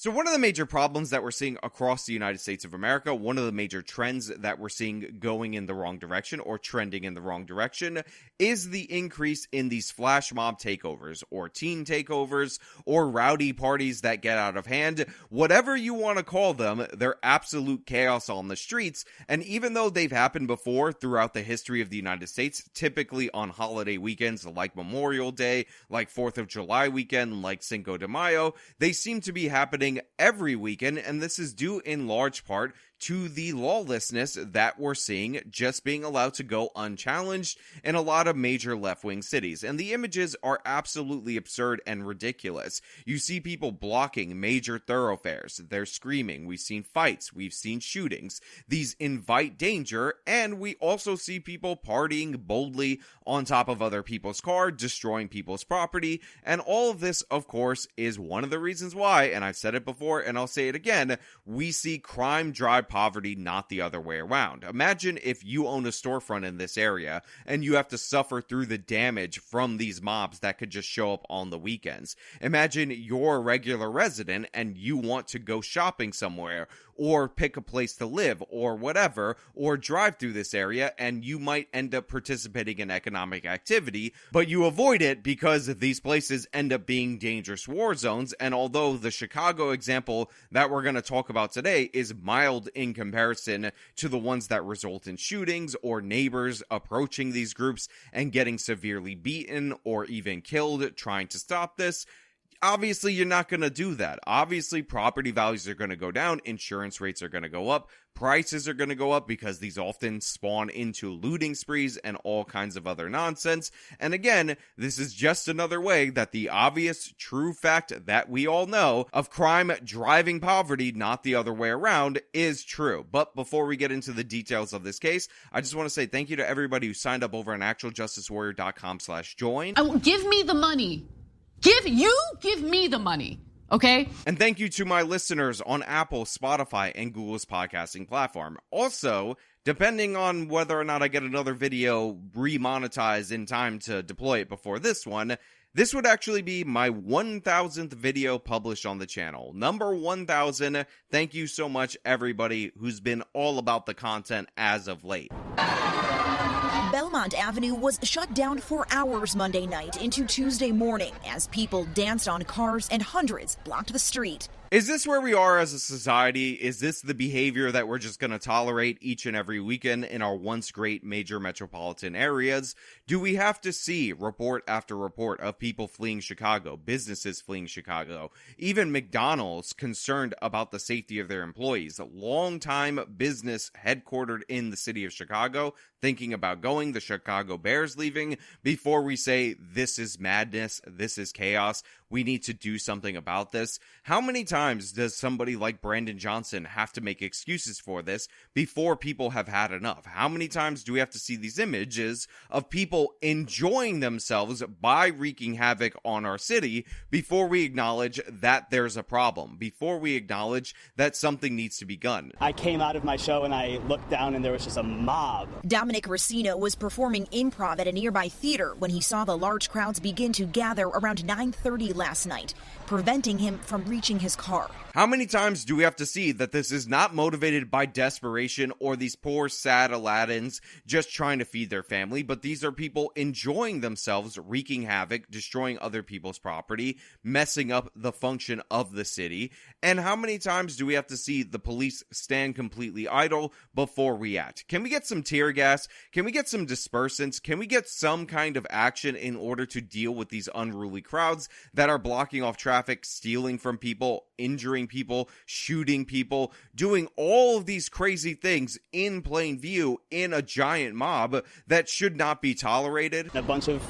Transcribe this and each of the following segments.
So one of the major problems that we're seeing across the United States of America, one of the major trends that we're seeing going in the wrong direction or trending in the wrong direction is the increase in these flash mob takeovers or teen takeovers or rowdy parties that get out of hand. Whatever you want to call them, they're absolute chaos on the streets. And even though they've happened before throughout the history of the United States, typically on holiday weekends like Memorial Day, like 4th of July weekend, like Cinco de Mayo, they seem to be happening every weekend, and this is due in large part to the lawlessness that we're seeing just being allowed to go unchallenged in a lot of major left-wing cities. And the images are absolutely absurd and ridiculous. You see people blocking major thoroughfares. They're screaming. We've seen fights. We've seen shootings. These invite danger, and we also see people partying boldly on top of other people's car, destroying people's property. And all of this, of course, is one of the reasons why, and I've said it before and I'll say it again, we see crime drive poverty, not the other way around. Imagine if you own a storefront in this area and you have to suffer through the damage from these mobs that could just show up on the weekends. Imagine you're a regular resident and you want to go shopping somewhere or pick a place to live or whatever, or drive through this area, and you might end up participating in economic activity, but you avoid it because these places end up being dangerous war zones. And although the Chicago example that we're going to talk about today is mild in comparison to the ones that result in shootings or neighbors approaching these groups and getting severely beaten or even killed trying to stop this, obviously, you're not going to do that. Obviously, property values are going to go down, insurance rates are going to go up, prices are going to go up because these often spawn into looting sprees and all kinds of other nonsense. And again, this is just another way that the obvious true fact that we all know of crime driving poverty, not the other way around, is true. But before we get into the details of this case, I just want to say thank you to everybody who signed up over on actualjusticewarrior.com/join. Give me the money. Give me the money, okay? And thank you to my listeners on Apple, Spotify, and Google's podcasting platform. Also, depending on whether or not I get another video remonetized in time to deploy it before this one, this would actually be my 1,000th video published on the channel. Number 1,000. Thank you so much, everybody who's been all about the content as of late. Belmont Avenue was shut down for hours Monday night into Tuesday morning as people danced on cars and hundreds blocked the street. Is this where we are as a society? Is this the behavior that we're just going to tolerate each and every weekend in our once great major metropolitan areas? Do we have to see report after report of people fleeing Chicago, businesses fleeing Chicago, even McDonald's concerned about the safety of their employees, a long-time business headquartered in the city of Chicago, thinking about going, the Chicago Bears leaving, before we say this is madness, this is chaos, we need to do something about this? How many times does somebody like Brandon Johnson have to make excuses for this before people have had enough? How many times do we have to see these images of people enjoying themselves by wreaking havoc on our city before we acknowledge that there's a problem, before we acknowledge that something needs to be done? I came out of my show and I looked down and there was just a mob. Dominic Racino was performing improv at a nearby theater when he saw the large crowds begin to gather around 9:30 last night, preventing him from reaching his car. How many times do we have to see that this is not motivated by desperation or these poor, sad Aladdins just trying to feed their family, but these are people enjoying themselves, wreaking havoc, destroying other people's property, messing up the function of the city? And how many times do we have to see the police stand completely idle before we act? Can we get some tear gas? Can we get some dispersants? Can we get some kind of action in order to deal with these unruly crowds that are blocking off traffic, stealing from people, injuring people, shooting people, doing all of these crazy things in plain view in a giant mob that should not be tolerated? A bunch of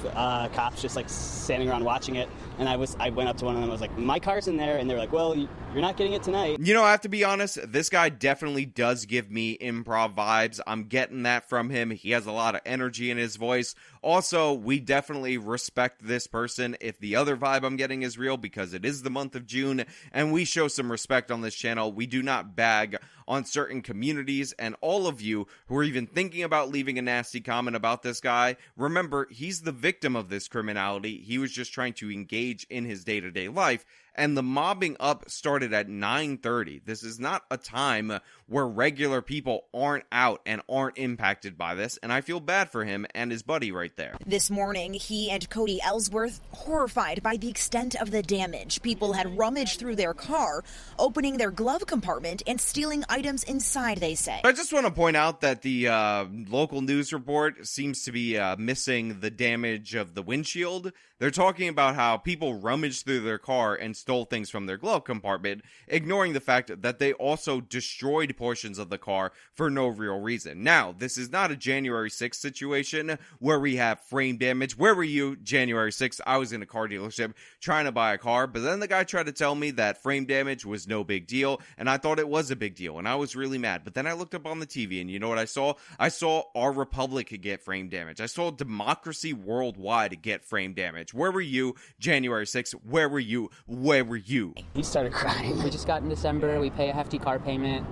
cops just like standing around watching it, and I went up to one of them, I was like, my car's in there, and they're like, well, you're not getting it tonight. You know, I have to be honest, this guy definitely does give me improv vibes. I'm getting that from him. He has a lot of energy in his voice. Also, we definitely respect this person if the other vibe I'm getting is real, because it is the month of June, and we show some respect on this channel. We do not bag on certain communities, and all of you who are even thinking about leaving a nasty comment about this guy, remember, he's the victim of this criminality. He was just trying to engage in his day-to-day life. and the mobbing up started at 9:30. This is not a time where regular people aren't out and aren't impacted by this, and I feel bad for him and his buddy right there. This morning, he and Cody Ellsworth horrified by the extent of the damage. People had rummaged through their car, opening their glove compartment and stealing items inside, they say. I just want to point out that the local news report seems to be missing the damage of the windshield. They're talking about how people rummaged through their car and stole things from their glove compartment, ignoring the fact that they also destroyed portions of the car for no real reason. Now, this is not a January 6th situation where we have frame damage. Where were you January 6th? I was in a car dealership trying to buy a car, but then the guy tried to tell me that frame damage was no big deal, and I thought it was a big deal, and I was really mad. But then I looked up on the TV, and you know what I saw? I saw our republic get frame damage. I saw democracy worldwide get frame damage. Where were you January 6th? Where were you? Where were you? He started crying. We just got in December. We pay a hefty car payment,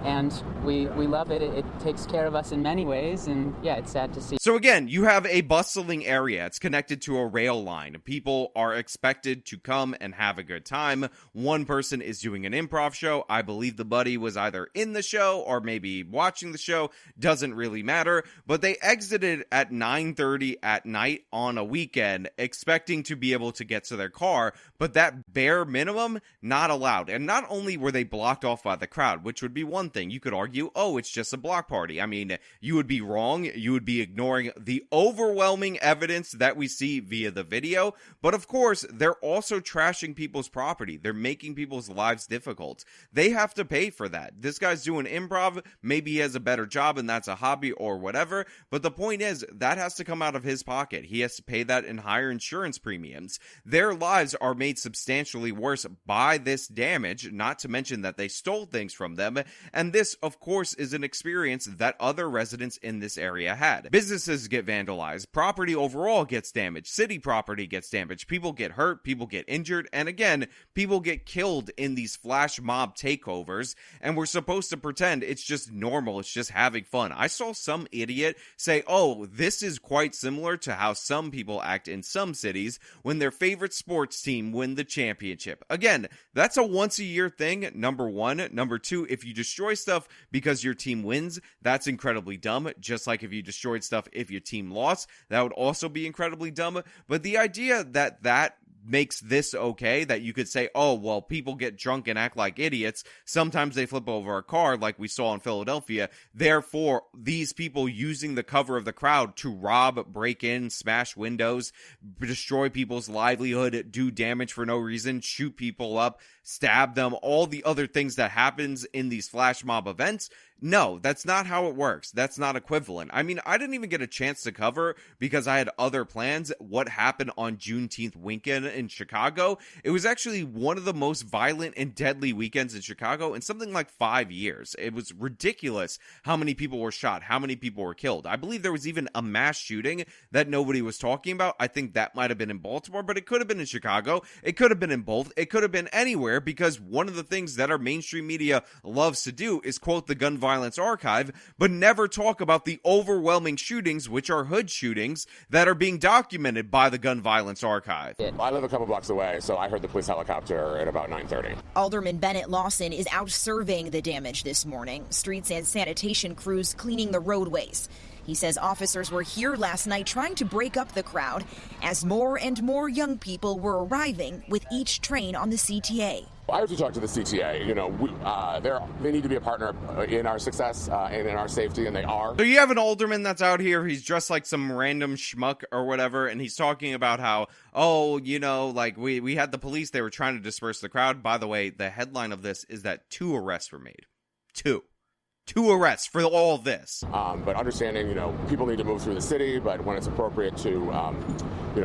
and we love it. It takes care of us in many ways, and yeah, it's sad to see. So again, you have a bustling area. It's connected to a rail line. People are expected to come and have a good time. One person is doing an improv show. I believe the buddy was either in the show or maybe watching the show. Doesn't really matter. But they exited at 9:30 at night on a weekend, expecting to be able to get to their car, but that bare minimum, not allowed. And not only were they blocked off by the crowd, which would be one thing. You could argue, oh, it's just a block party. I mean, you would be wrong. You would be ignoring the overwhelming evidence that we see via the video. But of course, they're also trashing people's property. They're making people's lives difficult. They have to pay for that. This guy's doing improv. Maybe he has a better job and that's a hobby or whatever. But the point is, that has to come out of his pocket. He has to pay that in higher insurance premiums. Their lives are made substantially worse by this damage, not to mention that they stole things from them. And this, of course, is an experience that other residents in this area had. Businesses get vandalized. Property overall gets damaged. City property gets damaged. People get hurt. People get injured. And again, people get killed in these flash mob takeovers. And we're supposed to pretend it's just normal. It's just having fun. I saw some idiot say, oh, this is quite similar to how some people act in some cities when their favorite sports team win the championship. Again, that's a once a year thing, number one. Number two, if you destroy stuff because your team wins, that's incredibly dumb. Just like if you destroyed stuff if your team lost, that would also be incredibly dumb. But the idea that makes this okay, that you could say, oh, well, people get drunk and act like idiots. Sometimes they flip over a car like we saw in Philadelphia. Therefore, these people using the cover of the crowd to rob, break in, smash windows, destroy people's livelihood, do damage for no reason, shoot people up, stab them, all the other things that happens in these flash mob events. No, that's not how it works. That's not equivalent. I mean, I didn't even get a chance to cover because I had other plans what happened on Juneteenth weekend in Chicago. It was actually one of the most violent and deadly weekends in Chicago in something like 5 years. It was ridiculous how many people were shot, how many people were killed. I believe there was even a mass shooting that nobody was talking about. I think that might have been in Baltimore, but it could have been in Chicago. It could have been in both. It could have been anywhere, because one of the things that our mainstream media loves to do is quote the gun violence archive, but never talk about the overwhelming shootings, which are hood shootings, that are being documented by the gun violence archive. I live a couple blocks away, so I heard the police helicopter at about 9:30. Alderman Bennett Lawson is out surveying the damage this morning. Streets and sanitation crews cleaning the roadways. He says officers were here last night trying to break up the crowd as more and more young people were arriving with each train on the CTA. I have to talk to the CTA. You know, they need to be a partner in our success and in our safety, and they are. So you have an alderman that's out here. He's dressed like some random schmuck or whatever, and he's talking about how, oh, you know, like we had the police. They were trying to disperse the crowd. By the way, the headline of this is that 2 arrests were made. 2 arrests for all this. But understanding, you know, people need to move through the city, but when it's appropriate to,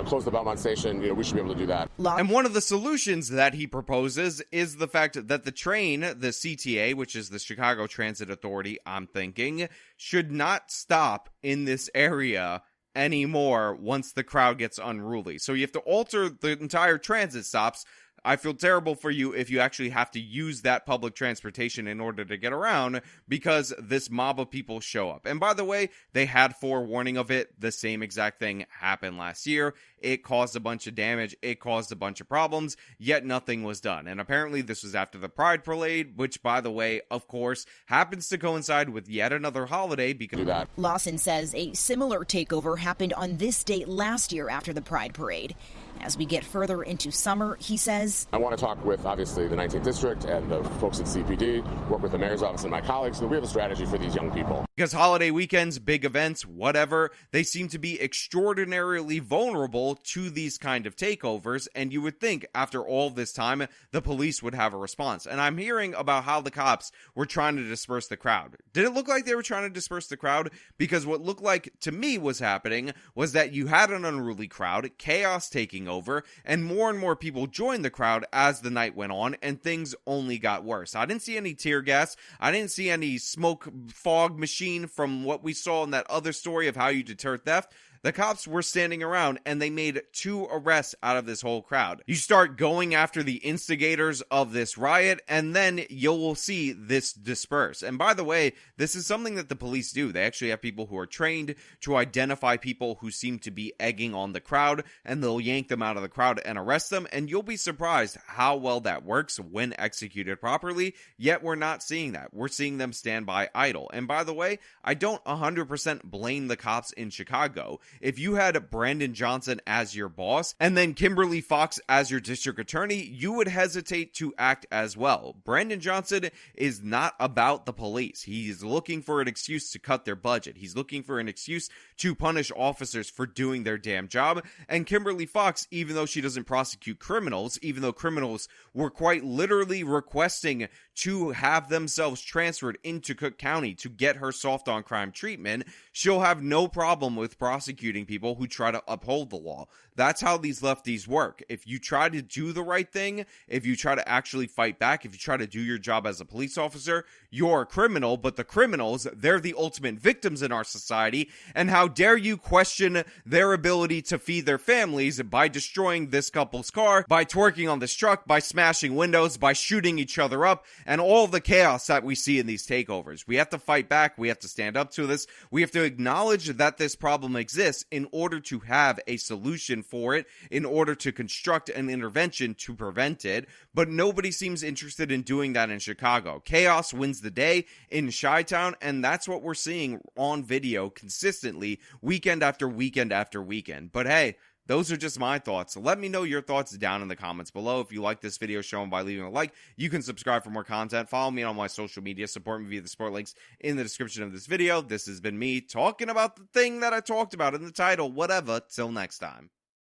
close the Belmont station, we should be able to do that. And one of the solutions that he proposes is the fact that the train, the CTA, which is the Chicago Transit Authority, I'm thinking, should not stop in this area anymore once the crowd gets unruly. So you have to alter the entire transit stops. I feel terrible for you if you actually have to use that public transportation in order to get around, because this mob of people show up. And by the way, they had forewarning of it. The same exact thing happened last year. it caused a bunch of damage, it caused a bunch of problems, yet nothing was done. And apparently this was after the Pride Parade, which, by the way, of course, happens to coincide with yet another holiday because Lawson says a similar takeover happened on this date last year after the Pride Parade. As we get further into summer, he says, I want to talk with, obviously, the 19th District and the folks at CPD, work with the mayor's office and my colleagues, so that we have a strategy for these young people. Because holiday weekends, big events, whatever, they seem to be extraordinarily vulnerable to these kind of takeovers, and you would think after all this time, the police would have a response. And I'm hearing about how the cops were trying to disperse the crowd. Did it look like they were trying to disperse the crowd? Because what looked like to me was happening was that you had an unruly crowd, chaos taking over, and more people joined the crowd as the night went on, and things only got worse. I didn't see any tear gas. I didn't see any smoke fog machine from what we saw in that other story of how you deter theft. The cops were standing around and they made 2 arrests out of this whole crowd. You start going after the instigators of this riot and then you'll see this disperse. And by the way, this is something that the police do. They actually have people who are trained to identify people who seem to be egging on the crowd, and they'll yank them out of the crowd and arrest them. And you'll be surprised how well that works when executed properly. Yet we're not seeing that. We're seeing them stand by idle. And by the way, I don't 100% blame the cops in Chicago. If you had Brandon Johnson as your boss and then Kimberly Fox as your district attorney, you would hesitate to act as well. Brandon Johnson is not about the police. He's looking for an excuse to cut their budget. He's looking for an excuse to punish officers for doing their damn job. And Kimberly Fox, even though she doesn't prosecute criminals, even though criminals were quite literally requesting to have themselves transferred into Cook County to get her soft on crime treatment, she'll have no problem with prosecuting people who try to uphold the law. That's how these lefties work. If you try to do the right thing, if you try to actually fight back, if you try to do your job as a police officer, you're a criminal, but the criminals, they're the ultimate victims in our society, and how dare you question their ability to feed their families by destroying this couple's car, by twerking on this truck, by smashing windows, by shooting each other up, and all the chaos that we see in these takeovers. We have to fight back, we have to stand up to this, we have to acknowledge that this problem exists in order to have a solution for it, in order to construct an intervention to prevent it, but nobody seems interested in doing that in Chicago. Chaos wins the day in Chi-Town, and that's what we're seeing on video consistently, weekend after weekend after weekend. But hey, those are just my thoughts. So let me know your thoughts down in the comments below. If you like this video, show them by leaving a like. You can subscribe for more content. Follow me on my social media. Support me via the support links in the description of this video. This has been me talking about the thing that I talked about in the title. Whatever. Till next time.